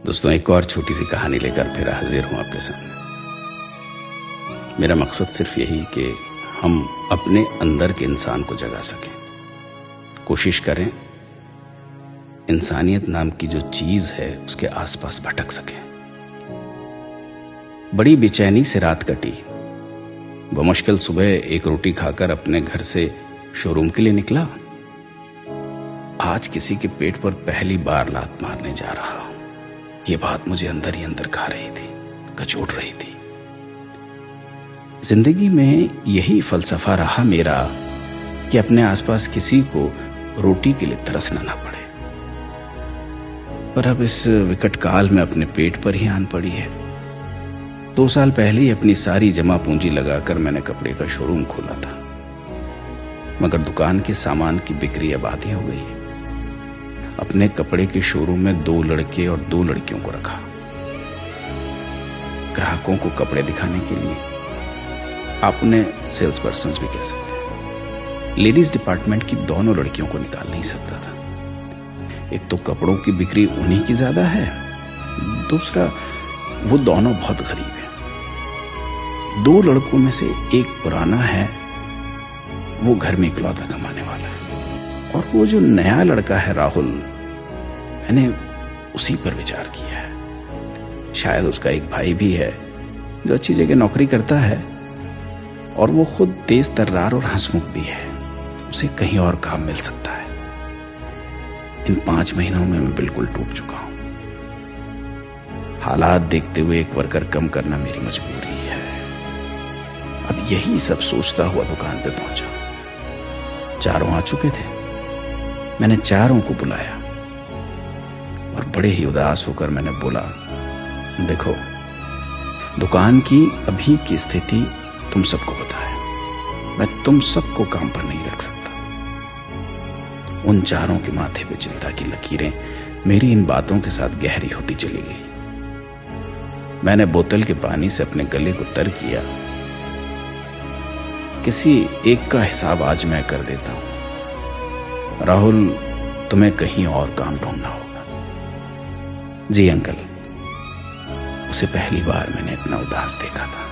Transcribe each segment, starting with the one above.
दोस्तों, एक और छोटी सी कहानी लेकर फिर हाजिर हूं आपके सामने। मेरा मकसद सिर्फ यही कि हम अपने अंदर के इंसान को जगा सकें। कोशिश करें इंसानियत नाम की जो चीज है उसके आसपास भटक सकें। बड़ी बेचैनी से रात कटी। बमुश्किल सुबह एक रोटी खाकर अपने घर से शोरूम के लिए निकला। आज किसी के पेट पर पहली बार लात मारने जा रहा हूं। ये बात मुझे अंदर ही अंदर खा रही थी, कचोट रही थी। जिंदगी में यही फलसफा रहा मेरा कि अपने आसपास किसी को रोटी के लिए तरसना ना पड़े। पर अब इस विकट काल में अपने पेट पर ही आन पड़ी है। 2 साल पहले ही अपनी सारी जमा पूंजी लगाकर मैंने कपड़े का शोरूम खोला था, मगर दुकान के सामान की बिक्री अब आधी हो गई है। अपने कपड़े के शोरूम में 2 लड़के और 2 लड़कियों को रखा, ग्राहकों को कपड़े दिखाने के लिए। आप उन्हें सेल्स पर्सन भी कह सकते हैं। लेडीज डिपार्टमेंट की दोनों लड़कियों को निकाल नहीं सकता था। एक तो कपड़ों की बिक्री उन्हीं की ज्यादा है, दूसरा वो दोनों बहुत गरीब हैं। 2 लड़कों में से एक पुराना है, वो घर में इकलौता कमाने वाला है, और वो जो नया लड़का है राहुल, मैंने उसी पर विचार किया है। शायद उसका एक भाई भी है जो अच्छी जगह नौकरी करता है, और वो खुद तेज तर्रार और हंसमुख भी है। उसे कहीं और काम मिल सकता है। इन 5 महीनों में मैं बिल्कुल टूट चुका हूं। हालात देखते हुए एक वर्कर कम करना मेरी मजबूरी है। अब यही सब सोचता हुआ दुकान पे पहुंचा। चारों आ चुके थे। मैंने चारों को बुलाया और बड़े ही उदास होकर मैंने बोला, देखो, दुकान की अभी की स्थिति तुम सबको पता है। मैं तुम सबको काम पर नहीं रख सकता। उन चारों के माथे पे चिंता की लकीरें मेरी इन बातों के साथ गहरी होती चली गई। मैंने बोतल के पानी से अपने गले को तर किया। किसी एक का हिसाब आज मैं कर देता हूं। राहुल, तुम्हें कहीं और काम ढूंढना होगा। जी अंकल। उसे पहली बार मैंने इतना उदास देखा था।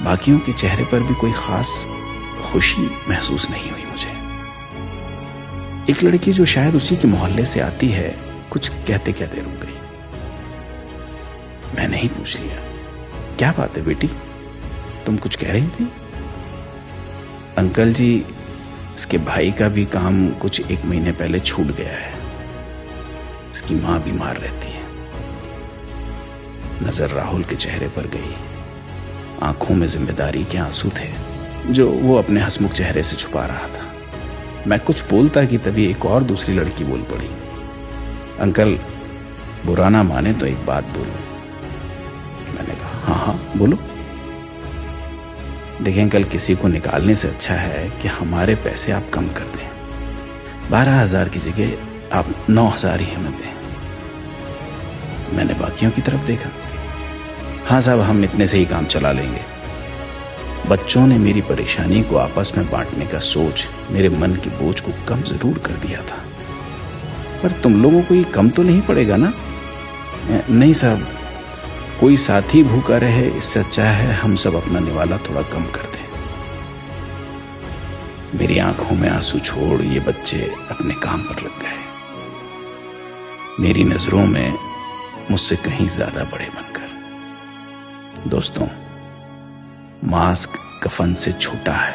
बाकियों के चेहरे पर भी कोई खास खुशी महसूस नहीं हुई मुझे। एक लड़की जो शायद उसी के मोहल्ले से आती है, कुछ कहते कहते रुक गई। मैंने ही पूछ लिया, क्या बात है बेटी, तुम कुछ कह रही थी? अंकल जी, इसके भाई का भी काम कुछ 1 महीने पहले छूट गया है। इसकी मां बीमार रहती है। नजर राहुल के चेहरे पर गई। आंखों में जिम्मेदारी के आंसू थे जो वो अपने हंसमुख चेहरे से छुपा रहा था। मैं कुछ बोलता कि तभी एक और दूसरी लड़की बोल पड़ी, अंकल, बुरा ना माने तो एक बात बोलूं। मैंने कहा, हाँ हाँ बोलो। देखें अंकल, किसी को निकालने से अच्छा है कि हमारे पैसे आप कम कर दें। 12,000 की जगह आप 9,000 ही हमें दें। मैंने बाकियों की तरफ देखा। हाँ साहब, हम इतने से ही काम चला लेंगे। बच्चों ने मेरी परेशानी को आपस में बांटने का सोच मेरे मन के बोझ को कम जरूर कर दिया था। पर तुम लोगों को ये कम तो नहीं पड़ेगा ना? नहीं साहब, कोई साथी भूखा रहे इससे अच्छा है हम सब अपना निवाला थोड़ा कम कर दें। मेरी आंखों में आंसू छोड़ ये बच्चे अपने काम पर लग गए, मेरी नजरों में मुझसे कहीं ज्यादा बड़े बनकर। दोस्तों, मास्क कफन से छोटा है।